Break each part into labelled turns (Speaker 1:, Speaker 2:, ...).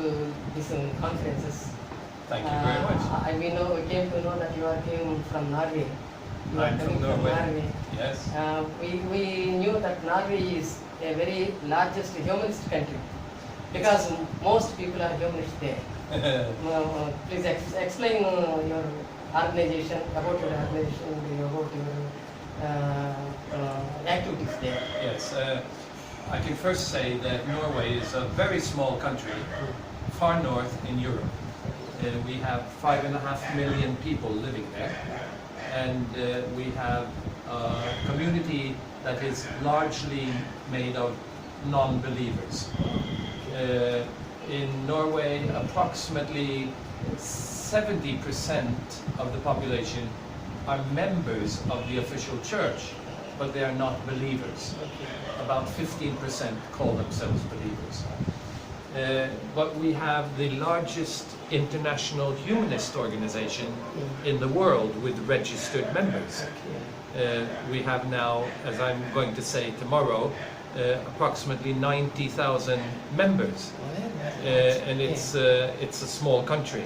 Speaker 1: to these conferences.
Speaker 2: Thank you very much.
Speaker 1: We came to know that you came from Norway. You
Speaker 2: I'm
Speaker 1: are coming
Speaker 2: from Norway. Yes.
Speaker 1: We knew that Norway is a very largest humanist country because most people are humanists there. Please explain your organization, about your organization, about your activities there.
Speaker 2: Yes. I can first say that Norway is a very small country, far north in Europe. We have 5.5 million people living there, and we have a community that is largely made of non-believers. In Norway, approximately 70% of the population are members of the official church, but they are not believers. About 15% call themselves believers. But we have the largest international humanist organization in the world with registered members. We have now, as I'm going to say tomorrow, approximately 90,000 members, and it's a small country.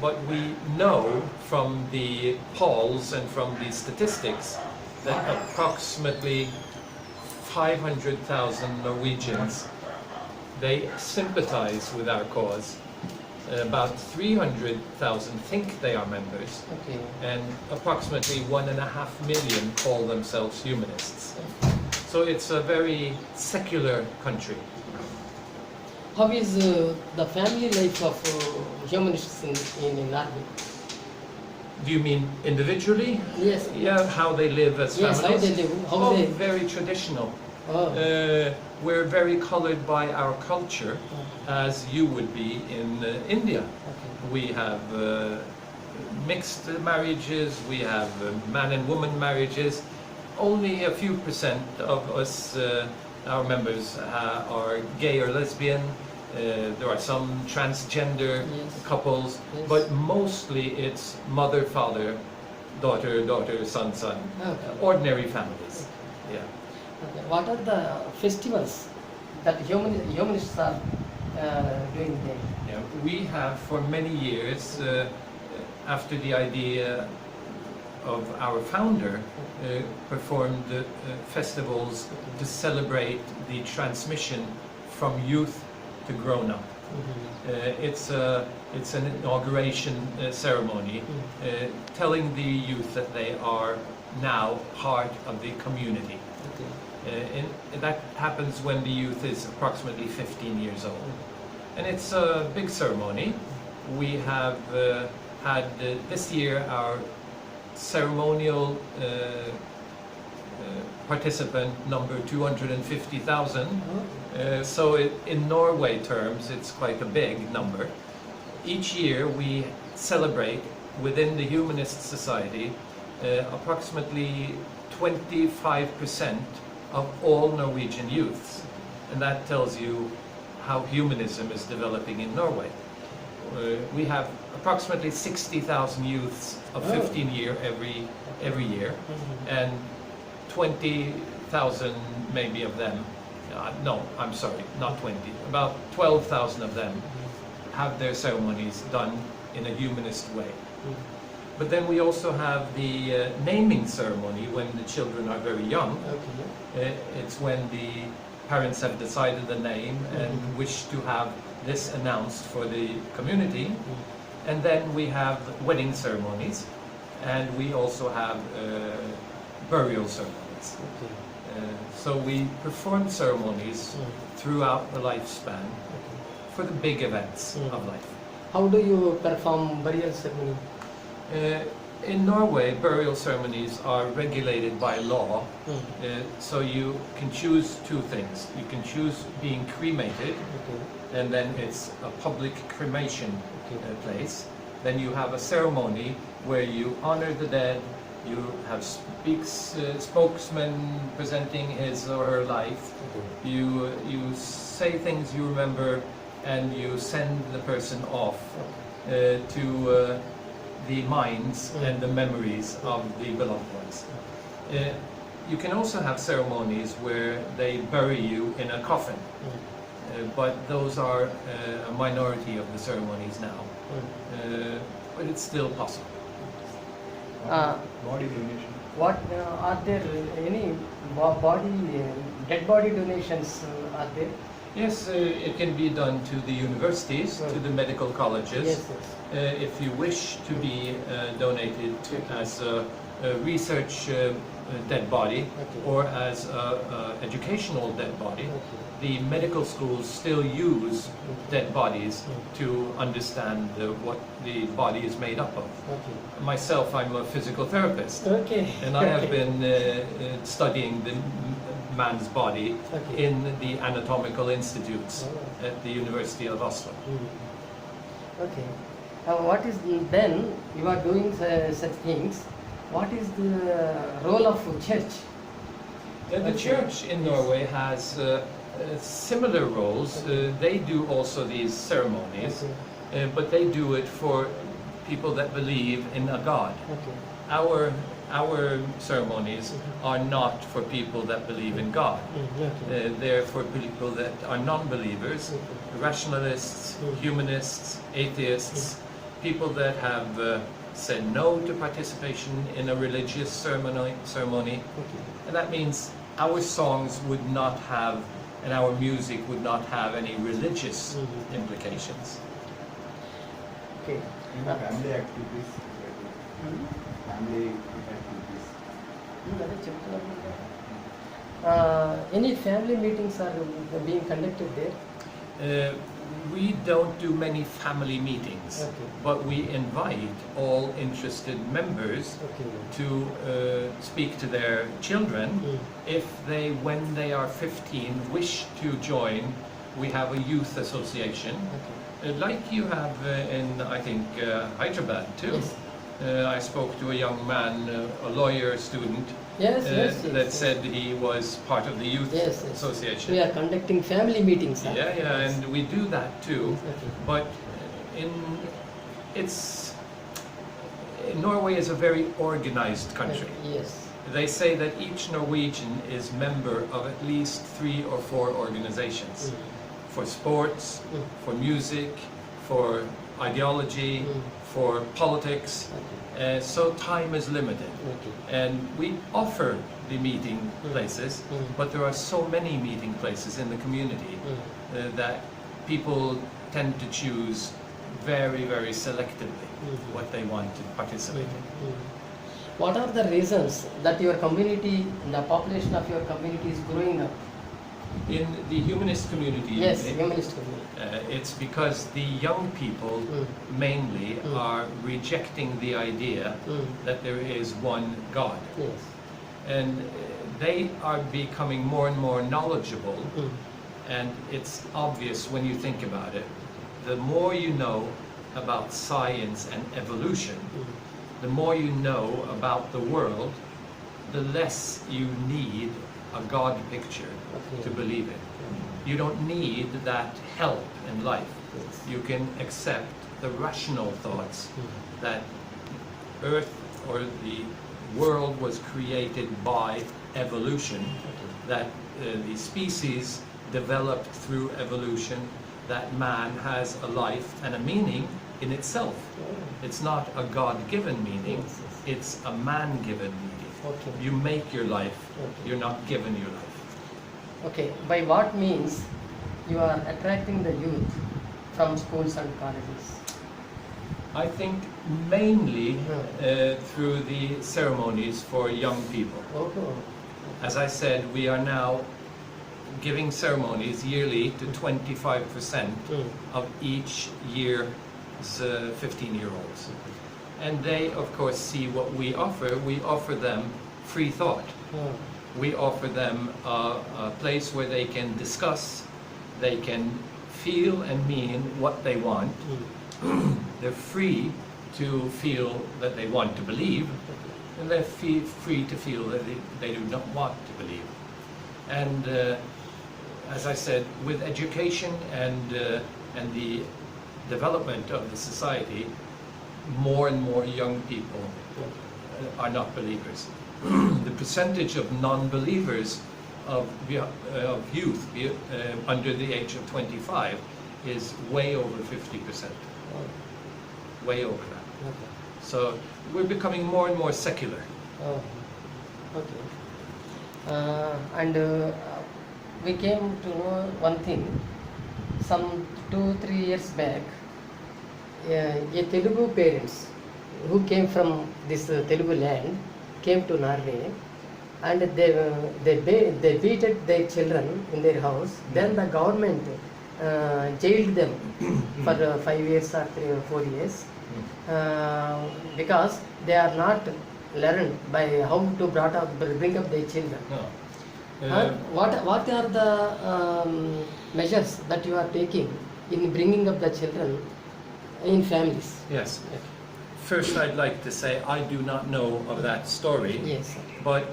Speaker 2: But we know from the polls and from the statistics that approximately 500,000 Norwegians, they sympathize with our cause. About 300,000 think they are members, and approximately 1.5 million call themselves humanists. So it's a very secular country.
Speaker 1: How is the family life of humanists in Norway?
Speaker 2: Do you mean individually?
Speaker 1: Yes.
Speaker 2: Yeah, how they live as families?
Speaker 1: Yes, how they live.
Speaker 2: Very traditional. We're very colored by our culture, as you would be in India. We have mixed marriages, we have man and woman marriages. Only a few percent of us, our members, are gay or lesbian. There are some transgender couples, but mostly it's mother, father, daughter, daughter, son, son. Ordinary families. Yeah.
Speaker 1: What are the festivals that humanists are doing there?
Speaker 2: Yeah. We have for many years, after the idea of our founder, performed festivals to celebrate the transmission from youth to grown up. It's an inauguration ceremony, telling the youth that they are now part of the community. And that happens when the youth is approximately 15 years old. And it's a big ceremony. We have had this year our ceremonial participant number 250,000. So in Norway terms, it's quite a big number. Each year we celebrate within the Humanist Society approximately 25% of all Norwegian youths. And that tells you how humanism is developing in Norway. We have approximately 60,000 youths of 15 year every year, and 20,000 maybe of them, no, I'm sorry, not 20, about 12,000 of them have their ceremonies done in a humanist way. But then we also have the naming ceremony when the children are very young. It's when the parents have decided the name and wish to have this announced for the community. And then we have wedding ceremonies, and we also have burial ceremonies. So we perform ceremonies throughout the lifespan for the big events of life.
Speaker 1: How do you perform burial ceremony?
Speaker 2: In Norway, burial ceremonies are regulated by law, so you can choose two things. You can choose being cremated, and then it's a public cremation place. Then you have a ceremony where you honor the dead, you have spokesman presenting his or her life, you say things you remember, and you send the person off to the minds and the memories of the beloved ones. You can also have ceremonies where they bury you in a coffin. but those are a minority of the ceremonies now. But it's still possible.
Speaker 3: Body donation.
Speaker 1: What are there any dead body donations are there?
Speaker 2: Yes, it can be done to the universities, to the medical colleges.
Speaker 1: Yes, yes.
Speaker 2: If you wish to be donated as a research dead body or as a educational dead body, the medical schools still use dead bodies to understand what the body is made up of. Myself, I'm a physical therapist, and I have been studying the man's body in the anatomical institutes at the University of Oslo.
Speaker 1: Okay. What is then you are doing such things? What is the role of church?
Speaker 2: The church in Norway has similar roles. They do also these ceremonies, but they do it for people that believe in a God. Our ceremonies are not for people that believe in God. They're for people that are non-believers, rationalists, humanists, atheists, people that have said no to participation in a religious ceremony. And that means our songs would not have, and our music would not have any religious implications.
Speaker 1: Okay.
Speaker 3: Family activities. Family activities.
Speaker 1: Any family meetings are being conducted there?
Speaker 2: We don't do many family meetings, but we invite all interested members to speak to their children. If they, when they are 15, wish to join, we have a youth association, like you have in, I think, Hyderabad too. I spoke to a young man, a lawyer student, that said he was part of the youth association.
Speaker 1: We are conducting family meetings.
Speaker 2: And we do that too. But Norway is a very organized country. They say that each Norwegian is member of at least 3 or 4 organizations, for sports, for music, for ideology, for politics. So time is limited, and we offer the meeting places, but there are so many meeting places in the community that people tend to choose very, very selectively what they want to participate in.
Speaker 1: What are the reasons that your community, the population of your community is growing up?
Speaker 2: In the humanist community,
Speaker 1: humanist community.
Speaker 2: It's because the young people mainly are rejecting the idea that there is one God. And they are becoming more and more knowledgeable, and it's obvious when you think about it. The more you know about science and evolution, the more you know about the world, the less you need a God picture to believe in. You don't need that help in life. You can accept the rational thoughts that Earth or the world was created by evolution, that the species developed through evolution, that man has a life and a meaning in itself. It's not a God-given meaning, it's a man-given meaning. You make your life, you're not given your life.
Speaker 1: Okay, by what means you are attracting the youth from schools and colleges?
Speaker 2: I think mainly through the ceremonies for young people. As I said, we are now giving ceremonies yearly to 25% of each year's 15-year-olds. And they, of course, see what we offer. We offer them free thought. We offer them a place where they can discuss, they can feel and mean what they want. They're free to feel that they want to believe, and they're free to feel that they do not want to believe. And as I said, with education and the development of the society, more and more young people are not believers. The percentage of non-believers of youth under the age of 25 is way over 50%. Way over that.
Speaker 1: Okay.
Speaker 2: So we're becoming more and more secular.
Speaker 1: Oh, okay. And we came to know one thing. Some 2-3 years back, a Telugu parents who came from this Telugu land came to Norway, and they beated their children in their house. Then the government jailed them for 5 years or 3 or 4 years because they are not learned by how to bring up their children.
Speaker 2: No.
Speaker 1: What are the measures that you are taking in bringing up the children in families?
Speaker 2: Yes. First, I'd like to say I do not know of that story.
Speaker 1: Yes, sir.
Speaker 2: But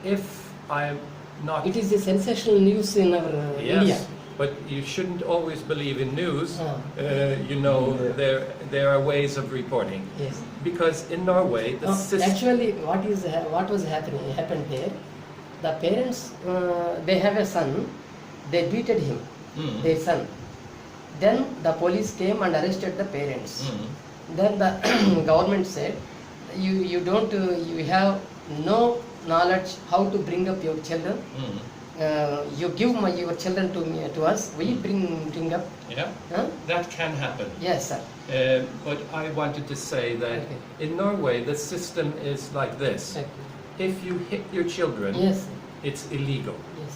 Speaker 2: if I'm not...
Speaker 1: It is a sensational news in our India.
Speaker 2: Yes, but you shouldn't always believe in news.
Speaker 1: Ah.
Speaker 2: You know, there are ways of reporting.
Speaker 1: Yes.
Speaker 2: Because in Norway, the system...
Speaker 1: Actually, what was happened here? The parents, they have a son. They beated him, their son. Then the police came and arrested the parents. Then the government said, you have no knowledge how to bring up your children. You give your children to us. We bring up.
Speaker 2: Yeah,
Speaker 1: Huh?
Speaker 2: that can happen.
Speaker 1: Yes, sir.
Speaker 2: But I wanted to say that
Speaker 1: Okay.
Speaker 2: in Norway, the system is like this.
Speaker 1: Okay.
Speaker 2: If you hit your children,
Speaker 1: Yes.
Speaker 2: it's illegal.
Speaker 1: Yes.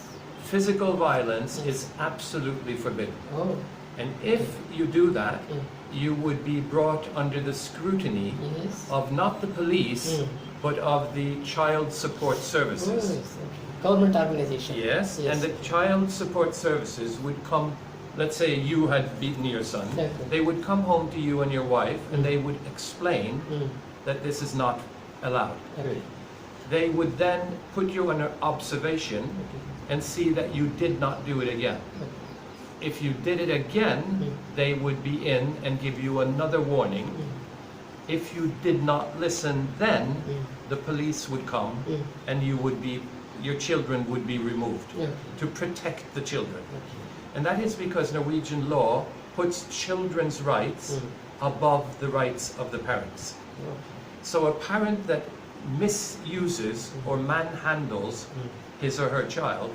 Speaker 2: Physical violence
Speaker 1: Yes.
Speaker 2: is absolutely forbidden.
Speaker 1: Oh.
Speaker 2: And if you do that,
Speaker 1: Mm.
Speaker 2: you would be brought under the scrutiny
Speaker 1: Yes.
Speaker 2: of not the police, but of the child support
Speaker 1: Oh,
Speaker 2: services.
Speaker 1: yes. Okay. Government organization.
Speaker 2: Yes, and the child support services would come, let's say you had beaten your son,
Speaker 1: Okay.
Speaker 2: they would come home to you and your wife and they would explain
Speaker 1: Mm.
Speaker 2: that this is not allowed.
Speaker 1: Okay.
Speaker 2: They would then put you under observation
Speaker 1: Okay.
Speaker 2: and see that you did not do it again.
Speaker 1: Okay.
Speaker 2: If you did it again, they would be in and give you another warning. If you did not listen then, the police would come and your children would be removed
Speaker 1: Yeah.
Speaker 2: to protect the children.
Speaker 1: Okay.
Speaker 2: And that is because Norwegian law puts children's rights above the rights of the parents.
Speaker 1: Okay.
Speaker 2: So a parent that misuses or manhandles his or her child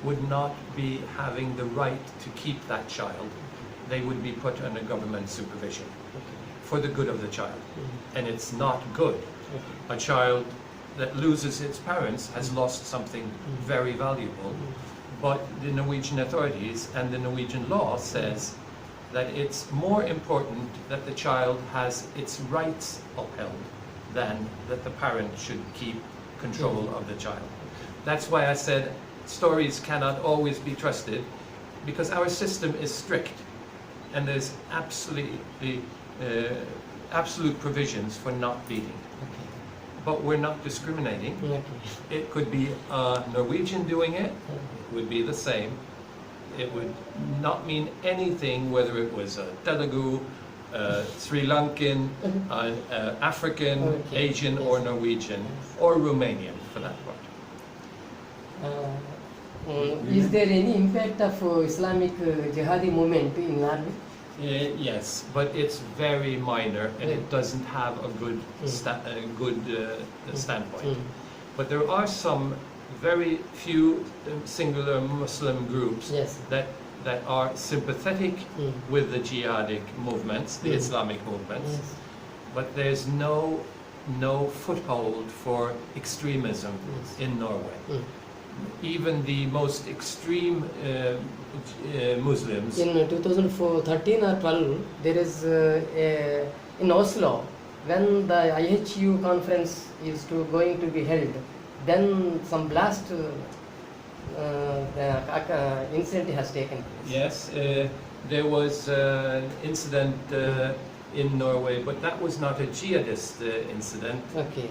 Speaker 2: would not be having the right to keep that child. They would be put under government supervision for the good of the child. And it's not good. A child that loses its parents has lost something very valuable. But the Norwegian authorities and the Norwegian law says that it's more important that the child has its rights upheld than that the parent should keep control of the child. That's why I said stories cannot always be trusted, because our system is strict and there's absolute provisions for not beating.
Speaker 1: Okay.
Speaker 2: But we're not discriminating.
Speaker 1: Okay.
Speaker 2: It could be a Norwegian doing it, it would be the same. It would not mean anything whether it was a Telugu, Sri Lankan, African,
Speaker 1: Okay.
Speaker 2: Asian or Norwegian, or Romanian for that part.
Speaker 1: Is there any impact of Islamic jihadi movement in Norway?
Speaker 2: Yes, but it's very minor and it doesn't have a good standpoint. But there are some very few singular Muslim groups
Speaker 1: Yes.
Speaker 2: that are sympathetic with the jihadic movements, the Islamic movements,
Speaker 1: Yes.
Speaker 2: but there's no foothold for extremism in Norway. Even the most extreme Muslims.
Speaker 1: In 2013 or 12, there is in Oslo, when the IHU conference is going to be held, then some blast incident has taken place.
Speaker 2: Yes, there was an incident in Norway, but that was not a jihadist incident.
Speaker 1: Okay.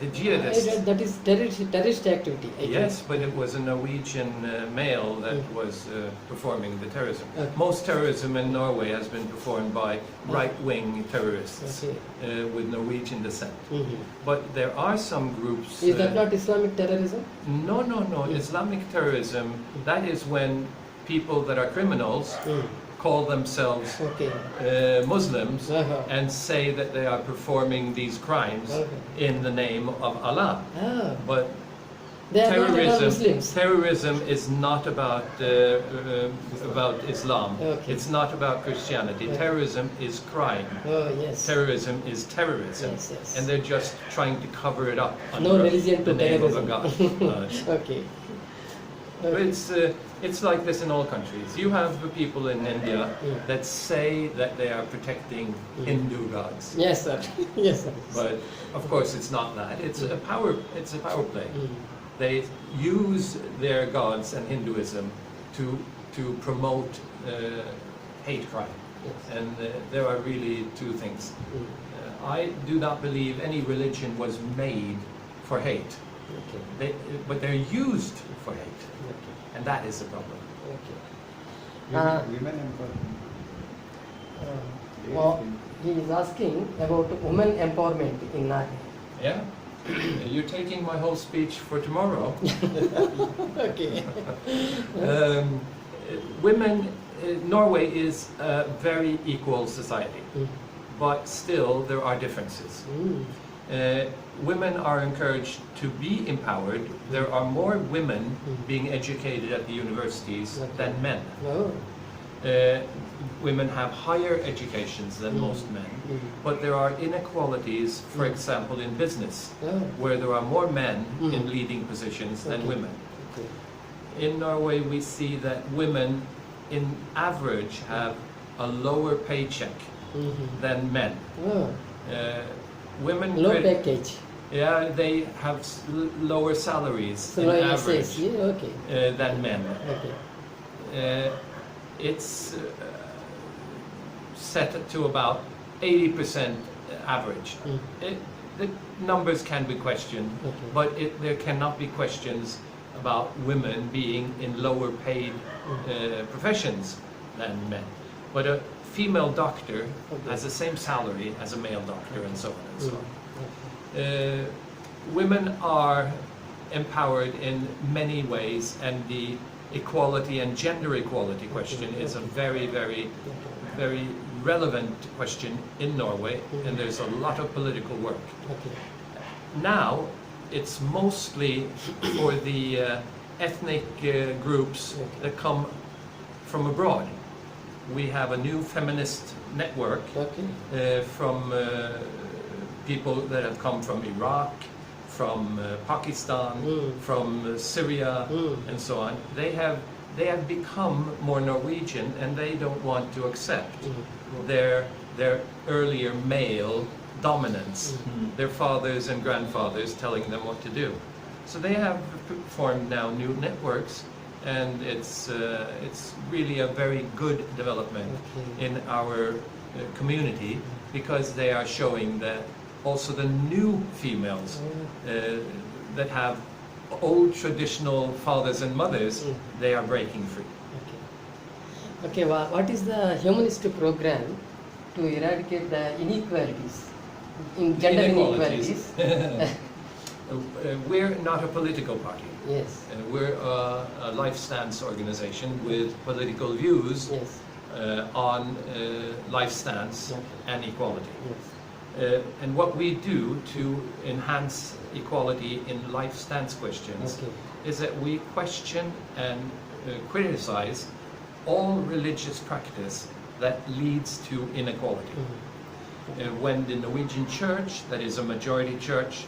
Speaker 2: The jihadists.
Speaker 1: That is terrorist activity. I
Speaker 2: Yes,
Speaker 1: think.
Speaker 2: but it was a Norwegian male that was performing the terrorism.
Speaker 1: Okay.
Speaker 2: Most terrorism in Norway has been performed by right-wing terrorists
Speaker 1: Okay.
Speaker 2: with Norwegian descent.
Speaker 1: Mhm.
Speaker 2: But there are some groups...
Speaker 1: Is that not Islamic terrorism?
Speaker 2: No, no, no. Islamic terrorism, that is when people that are criminals call themselves
Speaker 1: Okay.
Speaker 2: Muslims
Speaker 1: Uh-huh.
Speaker 2: and say that they are performing these crimes
Speaker 1: Okay.
Speaker 2: in the name of Allah.
Speaker 1: Ah,
Speaker 2: But
Speaker 1: they are not all Muslims.
Speaker 2: terrorism is not about Islam.
Speaker 1: Okay.
Speaker 2: It's not about Christianity.
Speaker 1: Okay.
Speaker 2: Terrorism is crime.
Speaker 1: Oh, yes.
Speaker 2: Terrorism is terrorism.
Speaker 1: Yes, yes.
Speaker 2: And they're just trying to cover it up
Speaker 1: No
Speaker 2: under
Speaker 1: religion to
Speaker 2: the name of a
Speaker 1: terrorism.
Speaker 2: god.
Speaker 1: Okay.
Speaker 2: But
Speaker 1: Okay.
Speaker 2: it's like this in all countries. You have the people in India that say that they are protecting Hindu gods.
Speaker 1: Yes, sir. Yes, sir.
Speaker 2: But of course it's not that. It's a power play. They use their gods and Hinduism to promote hate crime.
Speaker 1: Yes.
Speaker 2: And there are really two things. I do not believe any religion was made for hate.
Speaker 1: Okay.
Speaker 2: But they're used for hate.
Speaker 1: Okay.
Speaker 2: And that is the problem.
Speaker 1: Okay.
Speaker 3: Women empowerment.
Speaker 1: Well, he is asking about women empowerment in Norway.
Speaker 2: Yeah? You're taking my whole speech for tomorrow.
Speaker 1: Okay.
Speaker 2: Women, Norway is a very equal society, but still there are differences. Women are encouraged to be empowered. There are more women being educated at the universities than men.
Speaker 1: Oh.
Speaker 2: Women have higher educations than most men, but there are inequalities, for example, in business,
Speaker 1: Oh.
Speaker 2: where there are more men in leading positions than
Speaker 1: Okay.
Speaker 2: women.
Speaker 1: Okay.
Speaker 2: In Norway, we see that women, in average, have a lower paycheck than men.
Speaker 1: Oh.
Speaker 2: Women
Speaker 1: Low
Speaker 2: crit-
Speaker 1: package.
Speaker 2: Yeah, they have lower salaries
Speaker 1: So
Speaker 2: in
Speaker 1: yes,
Speaker 2: average
Speaker 1: yeah, okay.
Speaker 2: than men.
Speaker 1: Okay.
Speaker 2: It's set to about 80% average. The numbers can be questioned,
Speaker 1: Okay.
Speaker 2: but there cannot be questions about women being in lower paid professions than men. But a female doctor has the same salary as a male doctor, and so on and so on. Women are empowered in many ways, and the equality and gender equality question is a very, very, very relevant question in Norway, and there's a lot of political work.
Speaker 1: Okay.
Speaker 2: Now, it's mostly for the ethnic groups that come from abroad. We have a new feminist network
Speaker 1: Okay.
Speaker 2: from people that have come from Iraq, from Pakistan, from Syria, and so on. They have become more Norwegian, and they don't want to accept their earlier male dominance, their fathers and grandfathers telling them what to do. So they have formed now new networks, and it's really a very good development in our community, because they are showing that also the new females that have old traditional fathers and mothers, they are breaking free.
Speaker 1: Okay. Okay. What is the humanist program to eradicate the inequalities in gender inequalities?
Speaker 2: We're not a political party.
Speaker 1: Yes.
Speaker 2: We're a life stance organization with political views
Speaker 1: Yes.
Speaker 2: on life stance and equality.
Speaker 1: Yes.
Speaker 2: And what we do to enhance equality in life stance questions is that we question and criticize all religious practice that leads to inequality. When the Norwegian church, that is a majority church,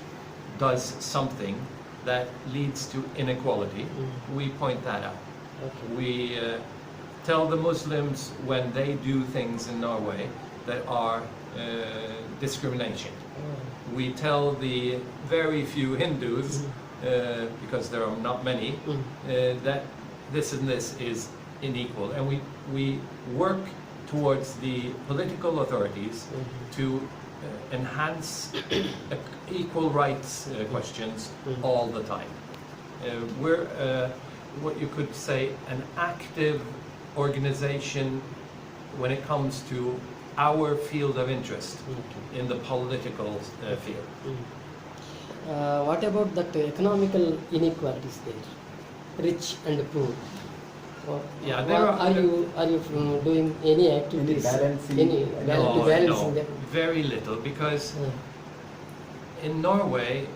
Speaker 2: does something that leads to inequality, we point that out.
Speaker 1: Okay.
Speaker 2: We tell the Muslims when they do things in Norway that are discrimination. We tell the very few Hindus, because there are not many, that this and this is unequal. And we work towards the political authorities to enhance equal rights questions all the time. We're what you could say an active organization when it comes to our field of interest in the political field.
Speaker 1: What about that economical inequalities there? Rich and poor.
Speaker 2: Yeah, there are
Speaker 1: you doing any activities? Balancing them?
Speaker 2: Very little, because in Norway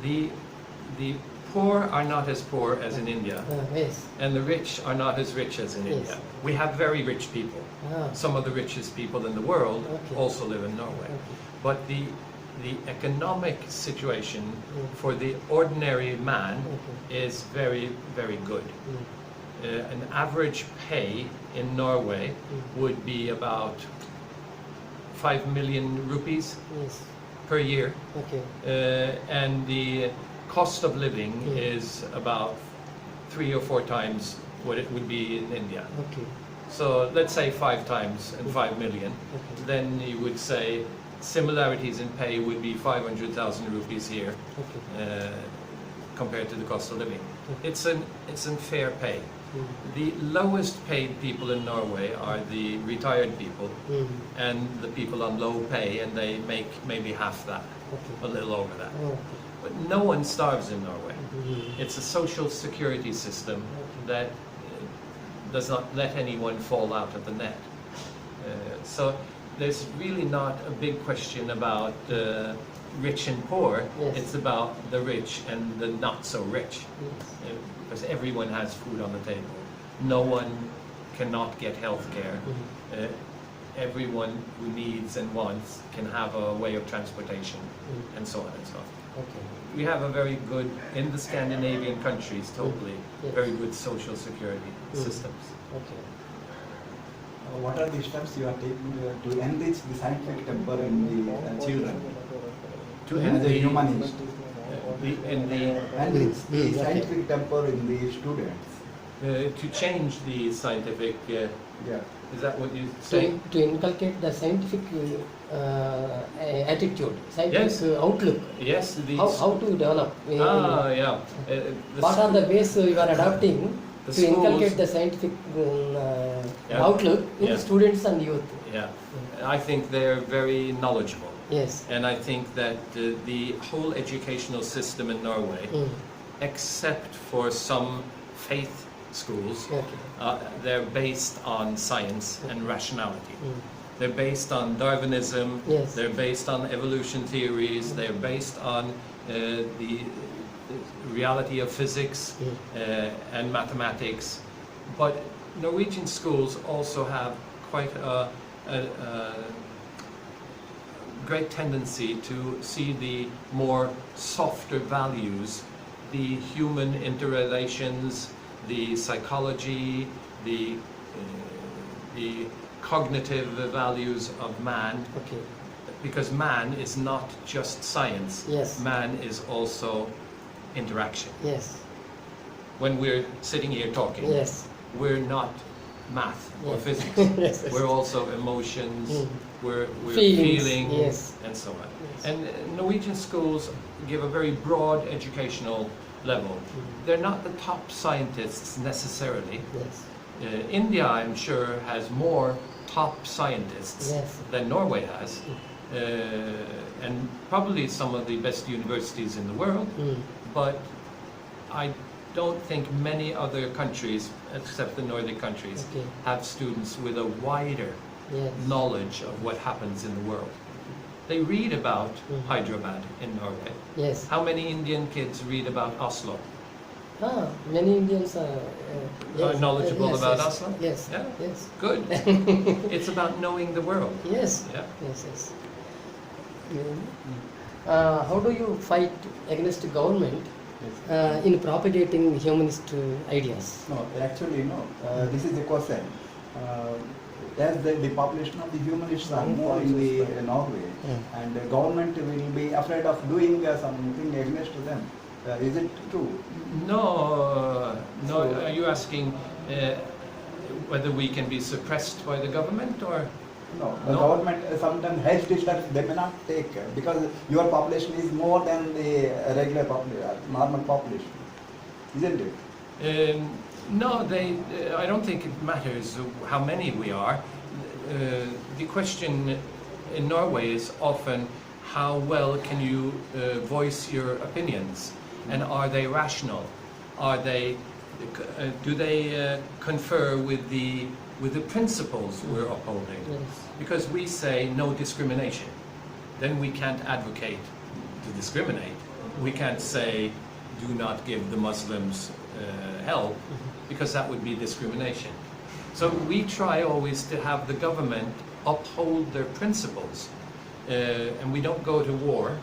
Speaker 2: the poor are not as poor as in India,
Speaker 1: Yes.
Speaker 2: and the rich are not as rich as in
Speaker 1: Yes.
Speaker 2: India. We have very rich people. Some of the richest people in the world also live in Norway. But the economic situation for the ordinary man is very, very good. An average pay in Norway would be about 5 million rupees
Speaker 1: Yes.
Speaker 2: per year.
Speaker 1: Okay.
Speaker 2: And the cost of living is about 3 or 4 times what it would be in India.
Speaker 1: Okay.
Speaker 2: So let's say 5 times and 5 million.
Speaker 1: Okay.
Speaker 2: Then you would say similarities in pay would be 500,000 rupees here
Speaker 1: Okay.
Speaker 2: compared to the cost of living. It's an fair pay.
Speaker 1: Mm.
Speaker 2: The lowest paid people in Norway are the retired people and the people on low pay, and they make maybe half that, a little over that.
Speaker 1: Okay.
Speaker 2: But no one starves in Norway. It's a social security system that does not let anyone fall out of the net. So there's really not a big question about rich and poor.
Speaker 1: Yes.
Speaker 2: It's about the rich and the not so rich.
Speaker 1: Yes.
Speaker 2: Because everyone has food on the table. No one cannot get health care. Everyone who needs and wants can have a way of transportation, and so on and so on.
Speaker 1: Okay.
Speaker 2: We have a very good, in the Scandinavian countries, totally,
Speaker 1: Yes.
Speaker 2: very good social security systems.
Speaker 1: Okay.
Speaker 3: What are the steps you are taking to enrich the scientific temper in the children?
Speaker 2: To
Speaker 3: As
Speaker 2: end
Speaker 3: a
Speaker 2: the,
Speaker 3: humanist, enrich the
Speaker 1: Okay.
Speaker 3: scientific temper in the students.
Speaker 2: to change the scientific,
Speaker 3: Yeah.
Speaker 2: is that what you say?
Speaker 1: To inculcate the scientific attitude, scientific
Speaker 2: Yes.
Speaker 1: outlook.
Speaker 2: Yes, the,
Speaker 1: How to develop?
Speaker 2: yeah.
Speaker 1: What are the ways you are adopting
Speaker 2: the
Speaker 1: to inculcate
Speaker 2: schools-
Speaker 1: the scientific
Speaker 2: Yeah.
Speaker 1: outlook in
Speaker 2: Yeah.
Speaker 1: students and youth?
Speaker 2: Yeah, I think they're very knowledgeable.
Speaker 1: Yes.
Speaker 2: And I think that the whole educational system in Norway, except for some faith schools,
Speaker 1: Okay.
Speaker 2: they're based on science and rationality. They're based on Darwinism,
Speaker 1: Yes.
Speaker 2: they're based on evolution theories, they're based on the reality of physics and mathematics. But Norwegian schools also have quite a great tendency to see the more softer values, the human interrelations, the psychology, the cognitive values of man,
Speaker 1: Okay.
Speaker 2: because man is not just science.
Speaker 1: Yes.
Speaker 2: Man is also interaction.
Speaker 1: Yes.
Speaker 2: When we're sitting here talking,
Speaker 1: Yes.
Speaker 2: we're not math or
Speaker 1: Yes.
Speaker 2: physics.
Speaker 1: Yes, yes.
Speaker 2: We're also emotions, we're
Speaker 1: Feelings,
Speaker 2: feeling,
Speaker 1: yes.
Speaker 2: and so on.
Speaker 1: Yes.
Speaker 2: And Norwegian schools give a very broad educational level. They're not the top scientists necessarily.
Speaker 1: Yes.
Speaker 2: India, I'm sure, has more top scientists
Speaker 1: Yes.
Speaker 2: than Norway has, and probably some of the best universities in the world. But I don't think many other countries, except the Nordic countries,
Speaker 1: Okay.
Speaker 2: have students with a wider
Speaker 1: Yes.
Speaker 2: knowledge of what happens in the world. They read about Hyderabad in Norway.
Speaker 1: Yes.
Speaker 2: How many Indian kids read about Oslo?
Speaker 1: Many Indians are
Speaker 2: Knowledgeable
Speaker 1: yes,
Speaker 2: about
Speaker 1: yes.
Speaker 2: Oslo?
Speaker 1: Yes.
Speaker 2: Yeah.
Speaker 1: Yes.
Speaker 2: Good. It's about knowing the world.
Speaker 1: Yes.
Speaker 2: Yeah.
Speaker 1: Yes. Yes. How do you fight against government in propagating humanist ideas?
Speaker 3: No, actually no. This is a question. As the population of the humanists are more in the Norway, and the government will be afraid of doing something against them. Is it true?
Speaker 2: No, no. Are you asking whether we can be suppressed by the government or...
Speaker 3: No, the
Speaker 2: No.
Speaker 3: government sometimes health steps they may not take because your population is more than the regular population, normal population, isn't it?
Speaker 2: No, I don't think it matters how many we are. The question in Norway is often how well can you voice your opinions, and are they rational? Do they confer with the principles we're upholding?
Speaker 1: Yes.
Speaker 2: Because we say no discrimination, then we can't advocate to discriminate. We can't say do not give the Muslims help, because that would be discrimination. So we try always to have the government uphold their principles, and we don't go to war.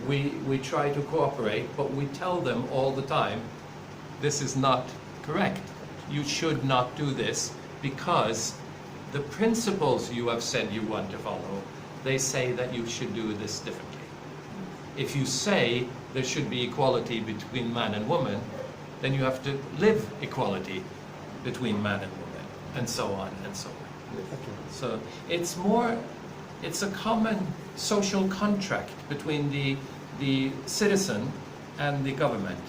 Speaker 2: We try to cooperate, but we tell them all the time, this is not correct. You should not do this, because the principles you have said you want to follow, they say that you should do this differently. If you say there should be equality between man and woman, then you have to live equality between man and woman, and so on and so on.
Speaker 1: Okay.
Speaker 2: So it's a common social contract between the citizen and the government.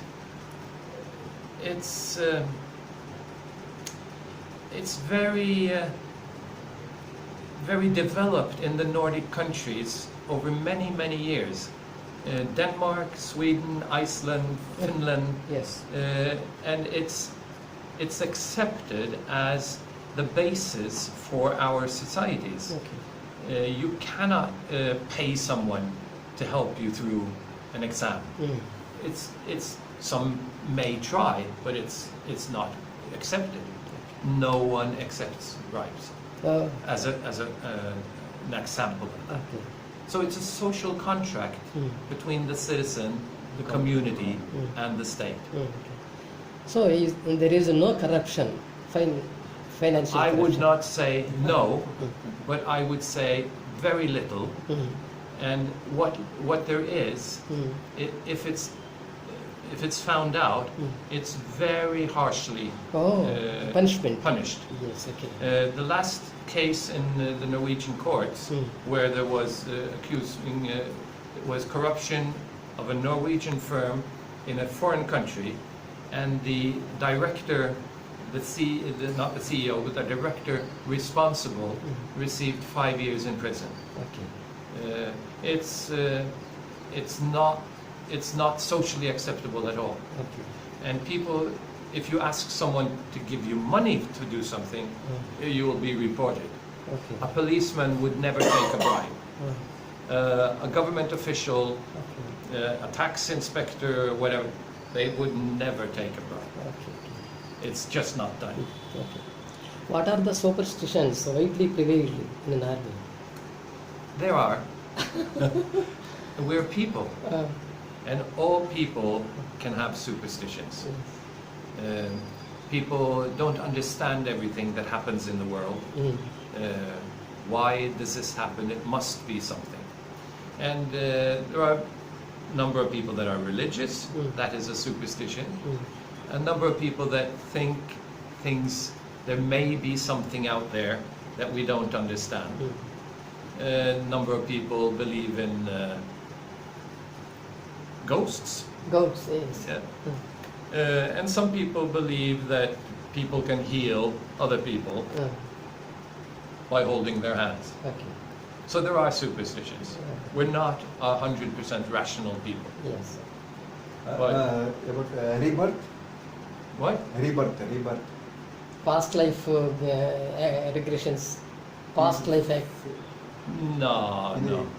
Speaker 2: It's very developed in the Nordic countries over many years. Denmark, Sweden, Iceland, Finland,
Speaker 1: Yes.
Speaker 2: and it's accepted as the basis for our societies.
Speaker 1: Okay.
Speaker 2: You cannot pay someone to help you through an exam. It's some may try, but it's not accepted. No one accepts bribes as an example.
Speaker 1: Okay.
Speaker 2: So it's a social contract between the citizen, the community, and the state.
Speaker 1: Okay. So there is no corruption, financial
Speaker 2: I would
Speaker 1: corruption.
Speaker 2: not say no, but I would say very little. And what there is, if it's found out, it's very harshly
Speaker 1: Punishment.
Speaker 2: punished.
Speaker 1: Yes, okay.
Speaker 2: The last case in the Norwegian courts, where there was accusing was corruption of a Norwegian firm in a foreign country, and the director, not the CEO, but the director responsible received 5 years in prison.
Speaker 1: Okay.
Speaker 2: It's not socially acceptable at all.
Speaker 1: Okay.
Speaker 2: And people, if you ask someone to give you money to do something, you will be reported.
Speaker 1: Okay.
Speaker 2: A policeman would never take a bribe. A government official, a tax inspector, whatever, they would never take a bribe.
Speaker 1: Okay.
Speaker 2: It's just not done.
Speaker 1: Okay. What are the superstitions widely prevailed in Norway?
Speaker 2: There are. We're people, and all people can have superstitions. People don't understand everything that happens in the world. Why does this happen? It must be something. And there are a number of people that are religious. That is a superstition. A number of people that think there may be something out there that we don't understand. A number of people believe in ghosts.
Speaker 1: Goats, yes.
Speaker 2: Yeah. And some people believe that people can heal other people by holding their hands.
Speaker 1: Okay.
Speaker 2: So there are superstitions. We're not 100% rational people.
Speaker 1: Yes.
Speaker 3: About rebirth?
Speaker 2: What?
Speaker 3: Rebirth.
Speaker 1: Past life regressions. Past life
Speaker 2: No.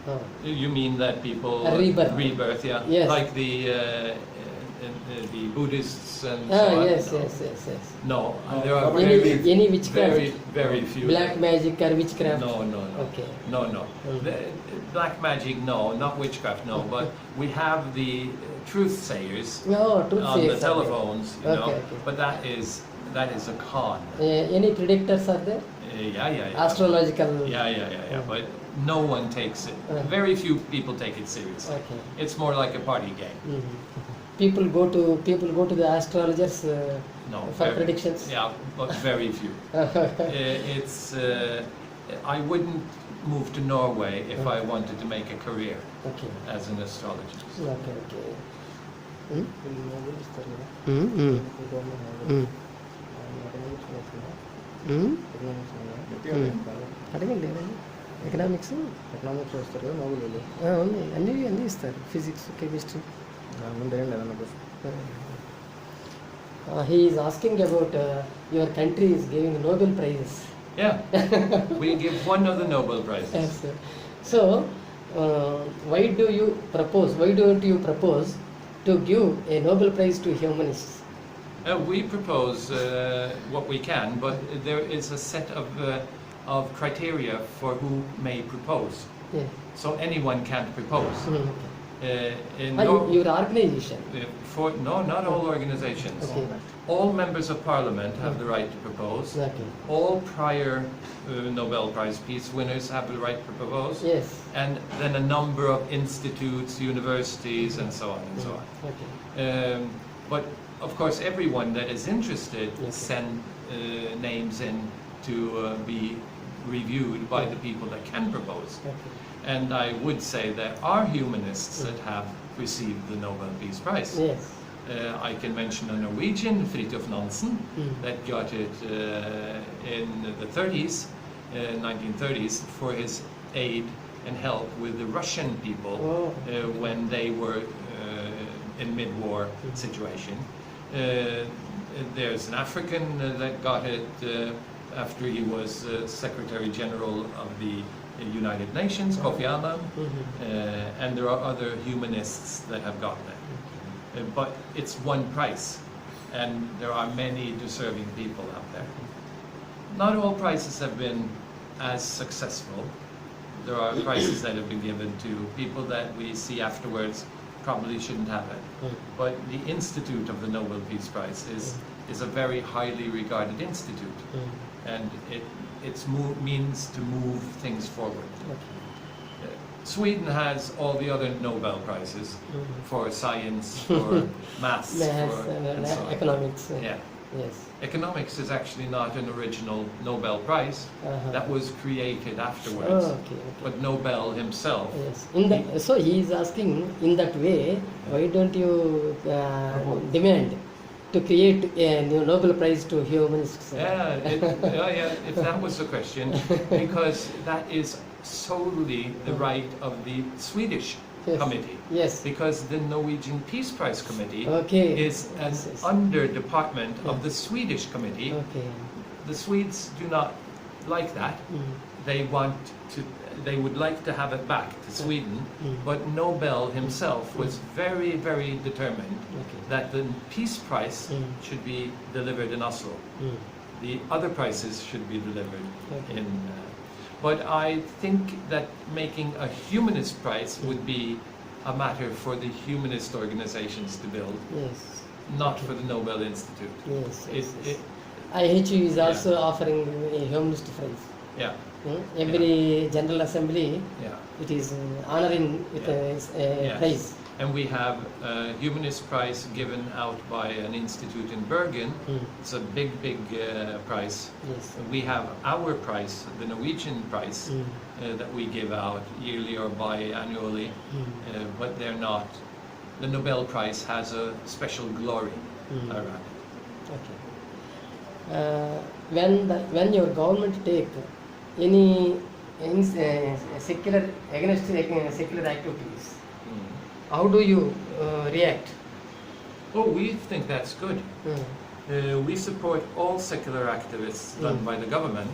Speaker 1: Oh.
Speaker 2: You mean that people...
Speaker 1: Rebirth.
Speaker 2: Rebirth, yeah.
Speaker 1: Yes.
Speaker 2: Like the Buddhists and so on.
Speaker 1: Yes,
Speaker 2: No.
Speaker 1: yes.
Speaker 2: No, there are
Speaker 1: Any witchcraft?
Speaker 2: very few.
Speaker 1: Black magic or witchcraft?
Speaker 2: No.
Speaker 1: Okay.
Speaker 2: No. Black magic, no. Not witchcraft, no. But we have the truth sayers
Speaker 1: No, truth
Speaker 2: on the
Speaker 1: sayers are there.
Speaker 2: telephones, you know.
Speaker 1: Okay.
Speaker 2: But that is a con.
Speaker 1: Any predictors are there?
Speaker 2: Yeah.
Speaker 1: Astrological.
Speaker 2: Yeah. But no one takes it. Very few people take it seriously.
Speaker 1: Okay.
Speaker 2: It's more like a party game.
Speaker 1: people go to the astrologers
Speaker 2: No,
Speaker 1: for
Speaker 2: very-
Speaker 1: predictions.
Speaker 2: Yeah, but very few. It's I wouldn't move to Norway if I wanted to make a career
Speaker 1: Okay.
Speaker 2: as an astrologist.
Speaker 1: Okay. Okay. Hmm?
Speaker 4: ಇಲ್ಲಿ Nobel ಇಸ್ತಾರೆ కదా,
Speaker 1: Hmm. Hmm.
Speaker 4: ಈ government Nobel.
Speaker 1: Hmm.
Speaker 4: Economics నేర్చుకున్నా,
Speaker 1: Hmm.
Speaker 4: economics నేర్చుకున్నా.
Speaker 1: అడగండి economics
Speaker 4: economics వస్తారు కదా Nobel వీళ్ళు.
Speaker 1: ఉంది అన్నీ ఇస్తారు ఫిజిక్స్ కెమిస్ట్రీ.
Speaker 4: నా ముందు ఏంటి అదన్న question.
Speaker 1: He is asking about your country is giving Nobel Prizes.
Speaker 2: Yeah, we give one of the Nobel Prizes.
Speaker 1: Yes, sir. So, why don't you propose to give a Nobel Prize to humanists?
Speaker 2: We propose what we can, but there is a set of criteria for who may propose.
Speaker 1: Yeah.
Speaker 2: So anyone can't propose. In
Speaker 1: Your organization.
Speaker 2: not all organizations.
Speaker 1: Okay.
Speaker 2: All members of parliament have the right to propose.
Speaker 1: Okay.
Speaker 2: All prior Nobel Prize peace winners have the right to propose.
Speaker 1: Yes.
Speaker 2: And then a number of institutes, universities, and so on and so on.
Speaker 1: Okay.
Speaker 2: But of course, everyone that is interested
Speaker 1: Yes.
Speaker 2: send names in to be reviewed by the people that can propose.
Speaker 1: Okay.
Speaker 2: And I would say there are humanists that have received the Nobel Peace Prize.
Speaker 1: Yes.
Speaker 2: I can mention a Norwegian, Fridtjof Nansen,
Speaker 1: Mm.
Speaker 2: that got it in the 30s, 1930s, for his aid and help with the Russian people
Speaker 1: Oh.
Speaker 2: when they were in mid-war situation. There's an African that got it after he was Secretary General of the United Nations, Kofi Annan, and there are other humanists that have gotten it. But it's one prize, and there are many deserving people out there. Not all prizes have been as successful. There are prizes that have been given to people that we see afterwards probably shouldn't have it. But the Institute of the Nobel Peace Prize is a very highly regarded institute, and its means to move things forward.
Speaker 1: Okay.
Speaker 2: Sweden has all the other Nobel Prizes for science, for maths,
Speaker 1: Maths,
Speaker 2: and so on.
Speaker 1: economics.
Speaker 2: Yeah.
Speaker 1: Yes.
Speaker 2: Economics is actually not an original Nobel Prize. That was created afterwards.
Speaker 1: Oh, okay.
Speaker 2: But Nobel himself.
Speaker 1: Yes. So he is asking in that way, why don't you demand to create a new Nobel Prize to humanists?
Speaker 2: If that was the question, because that is solely the right of the Swedish
Speaker 1: Yes.
Speaker 2: committee.
Speaker 1: Yes.
Speaker 2: Because the Norwegian Peace Prize Committee
Speaker 1: Okay.
Speaker 2: is an
Speaker 1: Yes, yes.
Speaker 2: under department of the Swedish committee.
Speaker 1: Okay.
Speaker 2: The Swedes do not like that. They would like to have it back to Sweden, but Nobel himself was very, very determined
Speaker 1: Okay.
Speaker 2: that the Peace Prize should be delivered in Oslo. The other prizes should be delivered
Speaker 1: Okay.
Speaker 2: in. But I think that making a humanist prize would be a matter for the humanist organizations to build,
Speaker 1: Yes.
Speaker 2: not for the Nobel Institute.
Speaker 1: Yes. Yes.
Speaker 2: It-
Speaker 1: yes.
Speaker 2: it-
Speaker 1: IHU is
Speaker 2: Yeah.
Speaker 1: also offering a humanist prize.
Speaker 2: yeah,
Speaker 1: Every General Assembly,
Speaker 2: yeah.
Speaker 1: it is honoring with a
Speaker 2: Yes.
Speaker 1: prize.
Speaker 2: And we have a humanist prize given out by an institute in Bergen. It's a big prize.
Speaker 1: Yes.
Speaker 2: We have our prize, the Norwegian prize, that we give out yearly or biannually, but they're not. The Nobel Prize has a special glory around it.
Speaker 1: Okay. When your government take any secular against secular activities, how do you react?
Speaker 2: Oh, we think that's good. We support all secular activists done by the government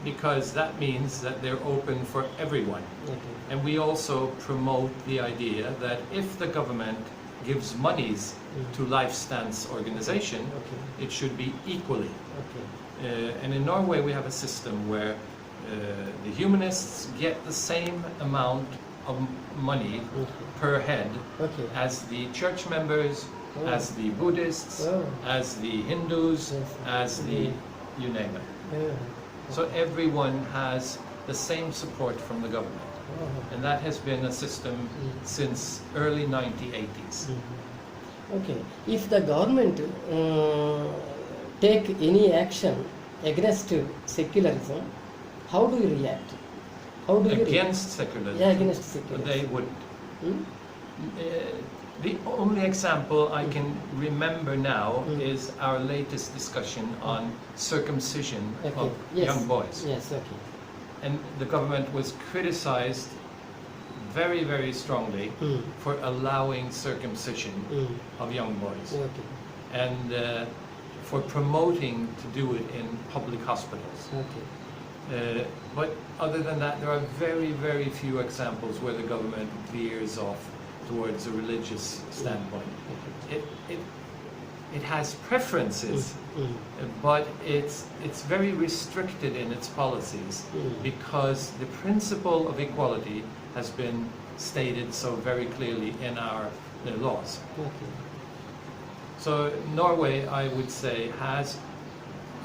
Speaker 2: because that means that they're open for everyone.
Speaker 1: Okay.
Speaker 2: And we also promote the idea that if the government gives monies to Lifestand's organization,
Speaker 1: Okay.
Speaker 2: it should be equally.
Speaker 1: Okay.
Speaker 2: And in Norway we have a system where the humanists get the same amount of money per head
Speaker 1: Okay.
Speaker 2: as the church members,
Speaker 1: Oh.
Speaker 2: as the Buddhists,
Speaker 1: Oh.
Speaker 2: as the Hindus,
Speaker 1: Yes.
Speaker 2: as the, you name it. So everyone has the same support from the government. And that has been a system since early 1980s.
Speaker 1: Okay. If the government take any action against secularism, how do you react? How do you react?
Speaker 2: Against secularism?
Speaker 1: Yeah, against secularism.
Speaker 2: They wouldn't.
Speaker 1: Hmm?
Speaker 2: The only example I can remember now
Speaker 1: Mm.
Speaker 2: is our latest discussion on circumcision
Speaker 1: Okay.
Speaker 2: of
Speaker 1: Yes.
Speaker 2: young boys.
Speaker 1: Yes, okay.
Speaker 2: And the government was criticized very, very strongly
Speaker 1: Mm.
Speaker 2: for allowing circumcision
Speaker 1: Mm.
Speaker 2: of young boys
Speaker 1: Okay.
Speaker 2: and for promoting to do it in public hospitals.
Speaker 1: Okay.
Speaker 2: But other than that, there are very, very few examples where the government veers off towards a religious standpoint.
Speaker 1: Okay.
Speaker 2: It has preferences,
Speaker 1: Mm.
Speaker 2: but it's very restricted in its policies
Speaker 1: Mm.
Speaker 2: because the principle of equality has been stated so very clearly in our laws.
Speaker 1: Okay.
Speaker 2: So Norway, I would say, has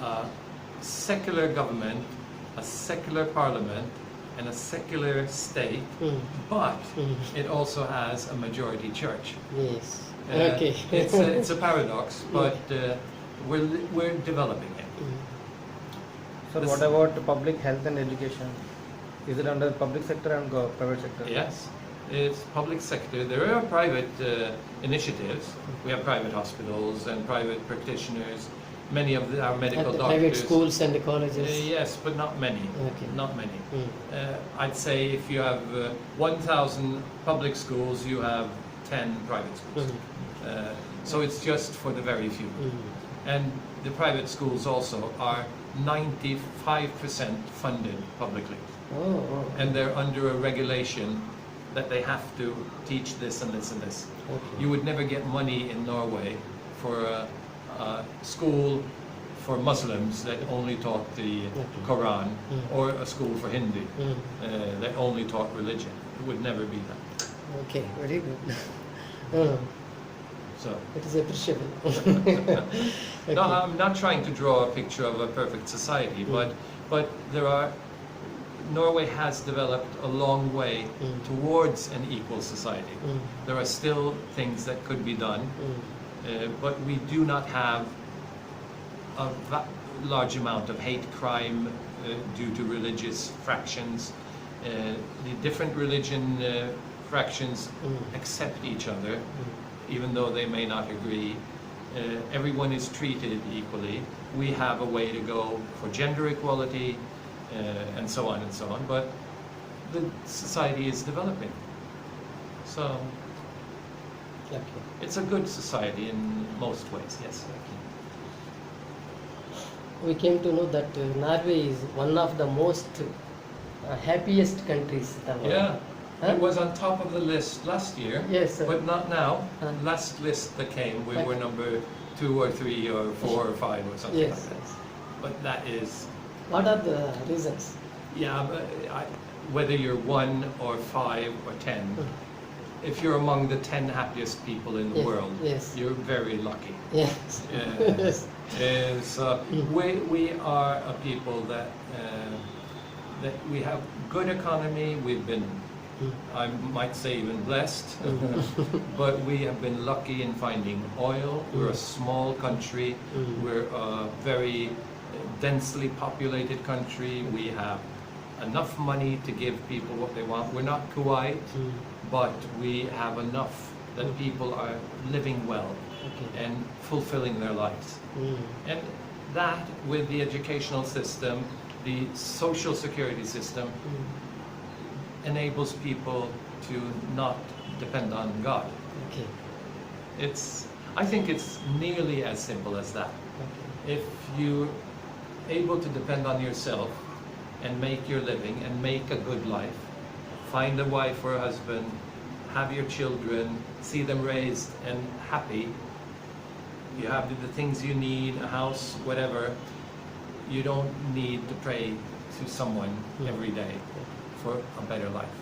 Speaker 2: a secular government, a secular parliament, and a secular state,
Speaker 1: Mm.
Speaker 2: but
Speaker 1: Mm.
Speaker 2: it also has a majority church.
Speaker 1: Yes.
Speaker 2: Uh,
Speaker 1: Okay.
Speaker 2: it's a paradox, but we're developing it.
Speaker 1: Mm.
Speaker 4: So
Speaker 2: This-
Speaker 4: what about public health and education? Is it under the public sector and private sector?
Speaker 2: Yes, it's public sector. There are private initiatives. We have private hospitals and private practitioners. Many of our medical
Speaker 1: At the
Speaker 2: doctors.
Speaker 1: private schools and the colleges.
Speaker 2: Yes, but not many.
Speaker 1: Okay.
Speaker 2: Not many.
Speaker 1: Mm.
Speaker 2: I'd say if you have 1,000 public schools, you have 10 private schools.
Speaker 1: Mm.
Speaker 2: So it's just for the very few.
Speaker 1: Mm.
Speaker 2: And the private schools also are 95% funded publicly.
Speaker 1: Oh.
Speaker 2: And they're under a regulation that they have to teach this and this and this.
Speaker 1: Okay.
Speaker 2: You would never get money in Norway for a school for Muslims that only taught the Quran, or a school for Hindu
Speaker 1: Mm.
Speaker 2: that only taught religion. It would never be that.
Speaker 1: Okay. Very good.
Speaker 2: So,
Speaker 1: It is appreciable.
Speaker 2: no, I'm not trying to draw a picture of a perfect society, but there are. Norway has developed a long way towards an equal society.
Speaker 1: Mm.
Speaker 2: There are still things that could be done,
Speaker 1: Mm.
Speaker 2: but we do not have a large amount of hate crime due to religious fractions. The different religion fractions accept each other, even though they may not agree. Everyone is treated equally. We have a way to go for gender equality, and so on and so on. But the society is developing. So
Speaker 1: Okay.
Speaker 2: it's a good society in most ways, yes.
Speaker 1: We came to know that Norway is one of the most happiest countries in the world.
Speaker 2: Yeah,
Speaker 1: Huh?
Speaker 2: it was on top of the list last year,
Speaker 1: Yes, sir.
Speaker 2: but not now.
Speaker 1: Huh?
Speaker 2: Last list that came, we
Speaker 1: Right.
Speaker 2: were number 2 or 3 or 4 or 5 or something
Speaker 1: Yes,
Speaker 2: like that.
Speaker 1: yes.
Speaker 2: But that is,
Speaker 1: What are the reasons?
Speaker 2: yeah, but whether you're 1 or 5 or 10,
Speaker 1: Mm.
Speaker 2: if you're among the 10 happiest people in the
Speaker 1: Yes,
Speaker 2: world,
Speaker 1: yes.
Speaker 2: you're very lucky.
Speaker 1: Yes.
Speaker 2: Yeah.
Speaker 1: Yes.
Speaker 2: So we are a people that we have good economy. We've been, I might say, even blessed, but we have been lucky in finding oil. We're a small country. We're a very densely populated country. We have enough money to give people what they want. We're not Kuwait, but we have enough that people are living well
Speaker 1: Okay.
Speaker 2: and fulfilling their lives. And that, with the educational system, the social security system, enables people to not depend on God.
Speaker 1: Okay.
Speaker 2: I think it's nearly as simple as that.
Speaker 1: Okay.
Speaker 2: If you're able to depend on yourself and make your living and make a good life, find a wife or a husband, have your children, see them raised and happy, you have the things you need, a house, whatever, you don't need to pray to someone every day for a better life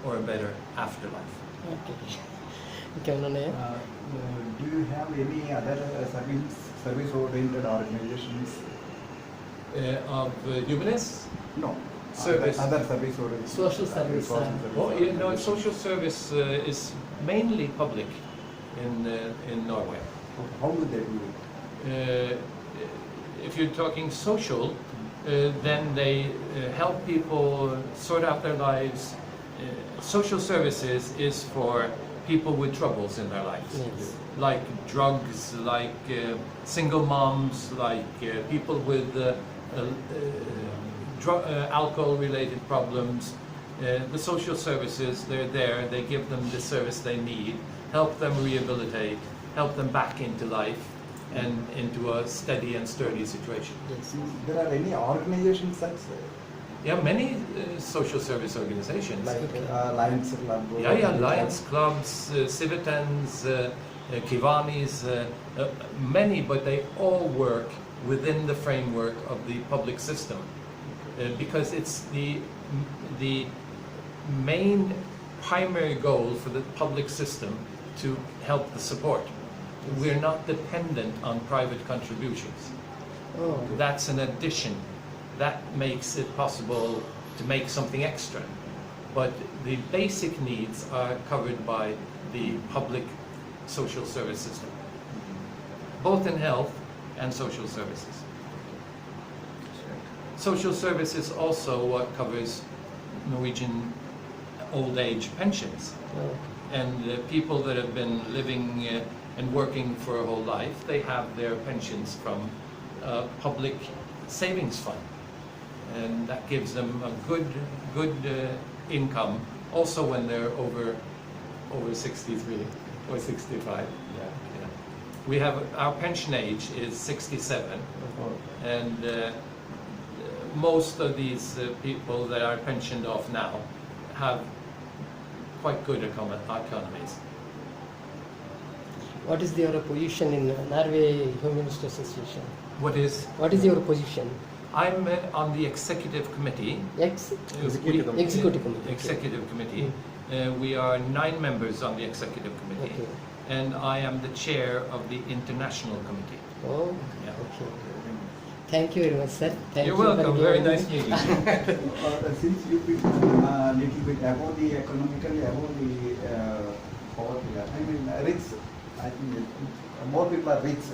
Speaker 2: or a better afterlife.
Speaker 1: Okay. ఇంకేమన్నా
Speaker 3: Do you have any other service-oriented organizations?
Speaker 2: Of humanists?
Speaker 3: No.
Speaker 2: Service.
Speaker 3: Other service-oriented.
Speaker 1: Social service,
Speaker 2: Oh, yeah, no, social service is mainly public. in Norway.
Speaker 3: Okay. How do they do it?
Speaker 2: If you're talking social, then they help people sort out their lives. Social services is for people with troubles in their lives,
Speaker 1: Yes.
Speaker 2: like drugs, like single moms, like people with alcohol-related problems. The social services, they're there, they give them the service they need, help them rehabilitate, help them back into life and into a steady and sturdy situation.
Speaker 1: Yes.
Speaker 3: There are any organizations such
Speaker 2: Yeah, many social service organizations.
Speaker 3: like Lions Club?
Speaker 2: Yeah, Lions clubs, Civitans, Kivanis, many, but they all work within the framework of the public system because it's the main primary goal for the public system to help the support. We're not dependent on private contributions.
Speaker 1: Oh.
Speaker 2: That's an addition. That makes it possible to make something extra. But the basic needs are covered by the public social service system, both in health and social services. Social services also covers Norwegian old age pensions.
Speaker 1: Oh.
Speaker 2: And people that have been living and working for a whole life, they have their pensions from a public savings fund. And that gives them a good income, also when they're over 63 or 65. Yeah. We have, our pension age is 67, and most of these people that are pensioned off now have quite good economies.
Speaker 1: What is your position in Norway Humanist Association?
Speaker 2: What is?
Speaker 1: What is your position?
Speaker 2: I'm on the executive committee.
Speaker 1: Executive committee.
Speaker 2: Executive committee. We are 9 members on the executive committee,
Speaker 1: Okay.
Speaker 2: and I am the chair of the international committee.
Speaker 1: Oh,
Speaker 2: Yeah.
Speaker 1: okay. Thank you very much, sir. Thank
Speaker 2: You're
Speaker 1: you for
Speaker 2: welcome. Very
Speaker 1: giving
Speaker 2: nice
Speaker 1: this.
Speaker 2: meeting you.
Speaker 3: Since you people little bit above the economically above the poverty, I mean rich, I think more people are rich.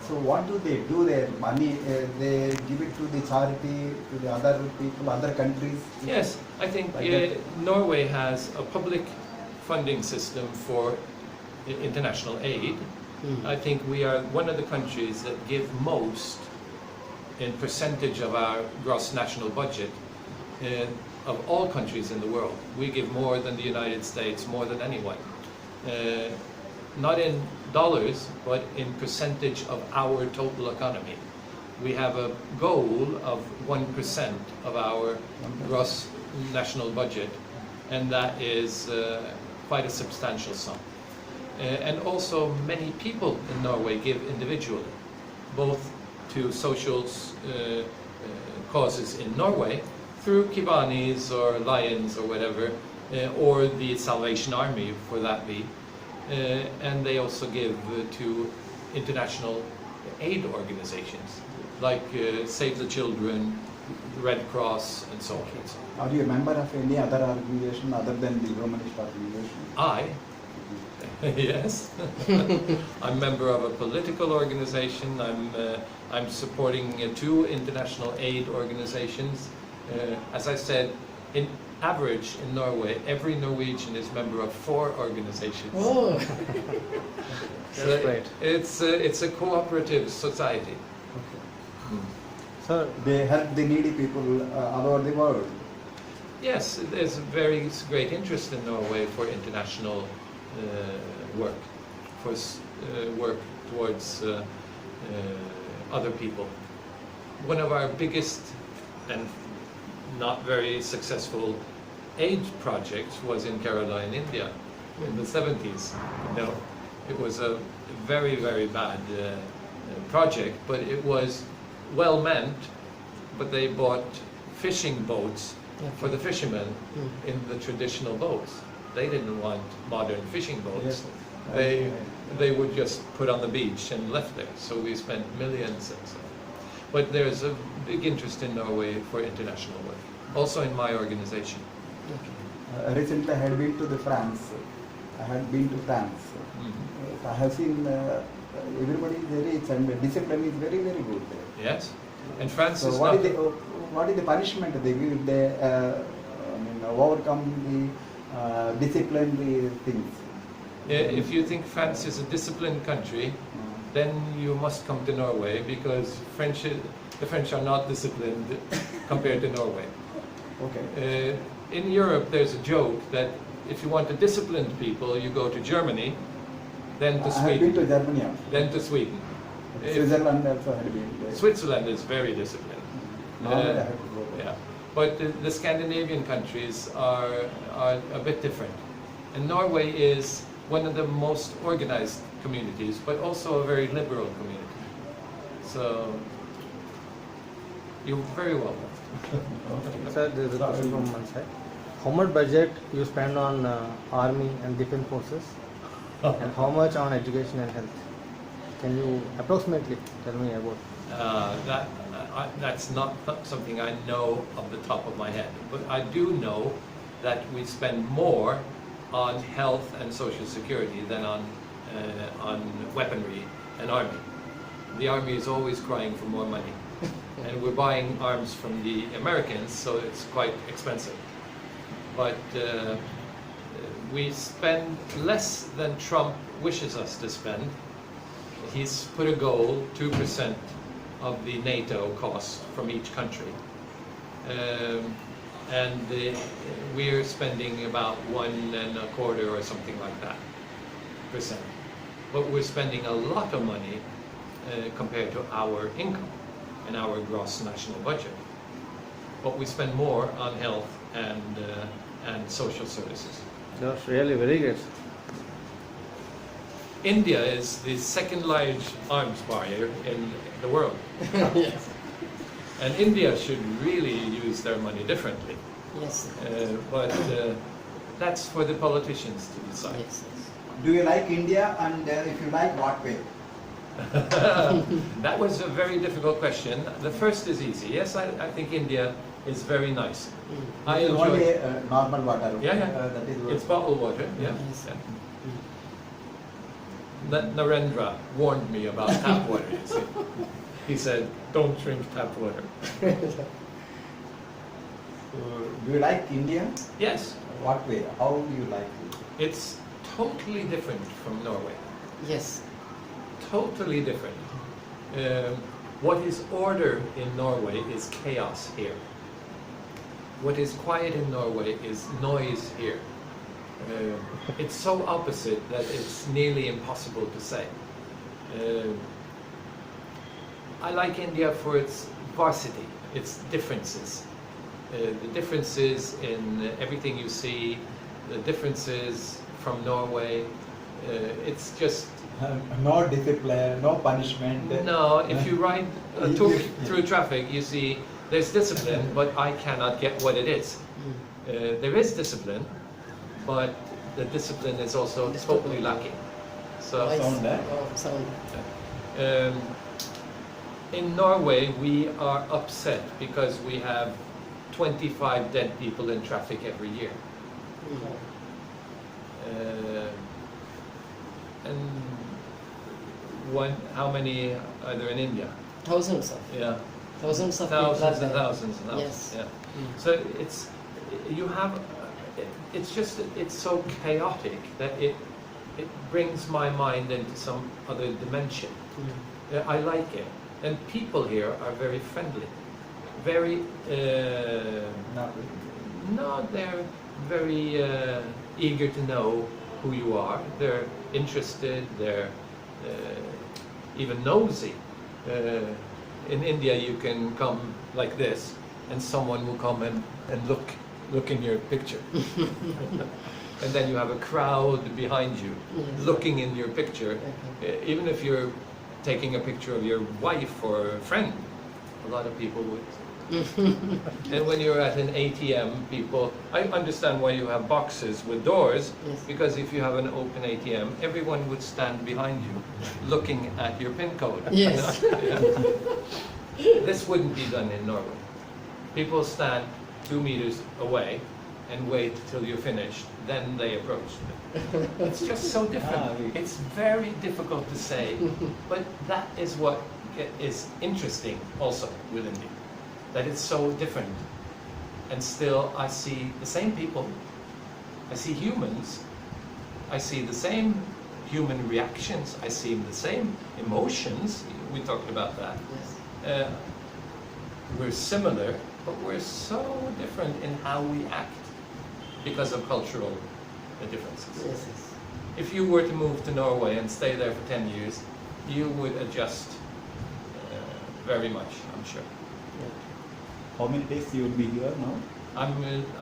Speaker 3: So what do? Their money, they give it to the charity, to the other people, other countries?
Speaker 2: Yes, I think
Speaker 3: Like that.
Speaker 2: Norway has a public funding system for international aid. I think we are one of the countries that give most in percentage of our gross national budget of all countries in the world. We give more than the United States, more than anyone. Not in dollars, but in percentage of our total economy. We have a goal of 1% of our gross national budget, and that is quite a substantial sum. And also many people in Norway give individually, both to social causes in Norway, through Kivanis or Lions or whatever, or the Salvation Army for that be. And they also give to international aid organizations like Save the Children, Red Cross, and so on. And so on.
Speaker 3: Are you a member of any other organization other than the Humanist organization?
Speaker 2: I, yes, I'm a member of a political organization. I'm supporting 2 international aid organizations. As I said, in average in Norway, every Norwegian is member of 4 organizations.
Speaker 1: Oh.
Speaker 2: So
Speaker 4: That's great.
Speaker 2: it's a cooperative society.
Speaker 4: So,
Speaker 3: They help the needy people all over the world.
Speaker 2: Yes, there's a very great interest in Norway for international work, for work towards other people. One of our biggest and not very successful aid projects was in Kerala in India in the 70s. You know, it was a very, very bad project, but it was well meant, but they bought fishing boats for the fishermen in the traditional boats. They didn't want modern fishing boats.
Speaker 3: Yes.
Speaker 2: They would just put on the beach and left there. So we spent millions and so. But there's a big interest in Norway for international work, also in my organization.
Speaker 3: Recently I had been to the France. I had been to France. I have seen everybody is very rich and the discipline is very, very good there.
Speaker 2: Yes, and France
Speaker 3: So
Speaker 2: is
Speaker 3: what
Speaker 2: not.
Speaker 3: is the punishment they give if they overcome the discipline the things?
Speaker 2: If you think France is a disciplined country, then you must come to Norway because the French are not disciplined compared to Norway.
Speaker 3: Okay.
Speaker 2: In Europe, there's a joke that if you want a disciplined people, you go to Germany, then to
Speaker 3: I have been
Speaker 2: Sweden,
Speaker 3: to Germany also.
Speaker 2: then to Sweden.
Speaker 3: Switzerland also had been there.
Speaker 2: Switzerland is very disciplined.
Speaker 3: Norway I have to go there.
Speaker 2: Yeah, but the Scandinavian countries are a bit different, and Norway is one of the most organized communities, but also a very liberal community. So you're very welcome.
Speaker 4: Sir, there is a question from one side. How much budget you spend on army and defense forces, and how much on education and health? Can you approximately tell me about?
Speaker 2: That's not something I know off the top of my head, but I do know that we spend more on health and social security than on weaponry and army. The army is always crying for more money, and we're buying arms from the Americans, so it's quite expensive. But we spend less than Trump wishes us to spend. He's put a goal, 2% of the NATO cost from each country. We're spending about 1.25% or something like that %. But we're spending a lot of money compared to our income and our gross national budget. But we spend more on health and social services.
Speaker 4: That's really very great.
Speaker 2: India is the second largest arms buyer in the world.
Speaker 1: Yes.
Speaker 2: And India should really use their money differently.
Speaker 1: Yes.
Speaker 2: But that's for the politicians to decide.
Speaker 1: Yes.
Speaker 3: Do you like India, and if you like, what way?
Speaker 2: That was a very difficult question. The first is easy. Yes, I think India is very nice. I
Speaker 3: It is
Speaker 2: enjoy.
Speaker 3: only normal water.
Speaker 2: Yeah.
Speaker 3: That is
Speaker 2: It's bottled water. Yeah.
Speaker 1: Yes.
Speaker 2: Yeah. Narendra warned me about tap water. You see. He said, "Don't drink tap water."
Speaker 3: Do you like India?
Speaker 2: Yes,
Speaker 3: What way? How do you like it?
Speaker 2: it's totally different from Norway.
Speaker 1: Yes.
Speaker 2: Totally different. What is order in Norway is chaos here. What is quiet in Norway is noise here. It's so opposite that it's nearly impossible to say. I like India for its varsity, its differences. The differences in everything you see, the differences from Norway. It's just
Speaker 3: No discipline, no punishment.
Speaker 2: no. If you ride through traffic, you see there's discipline, but I cannot get what it is. There is discipline, but the discipline is also totally lacking. So
Speaker 1: Voice.
Speaker 3: Sound, eh?
Speaker 1: Oh, sound.
Speaker 2: in Norway, we are upset because we have 25 dead people in traffic every year. And how many are there in India?
Speaker 1: Thousands of.
Speaker 2: Yeah,
Speaker 1: Thousands of
Speaker 2: thousands
Speaker 1: people are
Speaker 2: and
Speaker 1: there.
Speaker 2: thousands and thousands.
Speaker 1: Yes.
Speaker 2: Yeah. So it's so chaotic that it brings my mind into some other dimension. I like it, and people here are very friendly, very. No, they're very eager to know who you are. They're interested. They're even nosy. In India, you can come like this, and someone will come and look in your picture. And then you have a crowd behind you
Speaker 1: Yes.
Speaker 2: looking in your picture. Even if you're taking a picture of your wife or a friend, a lot of people would. And when you're at an ATM, I understand why you have boxes with doors,
Speaker 1: Yes.
Speaker 2: because if you have an open ATM, everyone would stand behind you looking at your PIN code.
Speaker 1: Yes.
Speaker 2: This wouldn't be done in Norway. People stand 2 meters away, and wait till you're finished, then they approach. It's just so different. It's very difficult to say, but that is what is interesting also with India, that it's so different. And still I see the same people, I see humans, I see the same human reactions, I see the same emotions, we talked about that.
Speaker 1: Yes.
Speaker 2: We're similar, but we're so different in how we act because of cultural differences.
Speaker 1: Yes, yes.
Speaker 2: If you were to move to Norway and stay there for 10 years, you would adjust very much, I'm sure.
Speaker 3: How many days you will be here now?
Speaker 2: I'm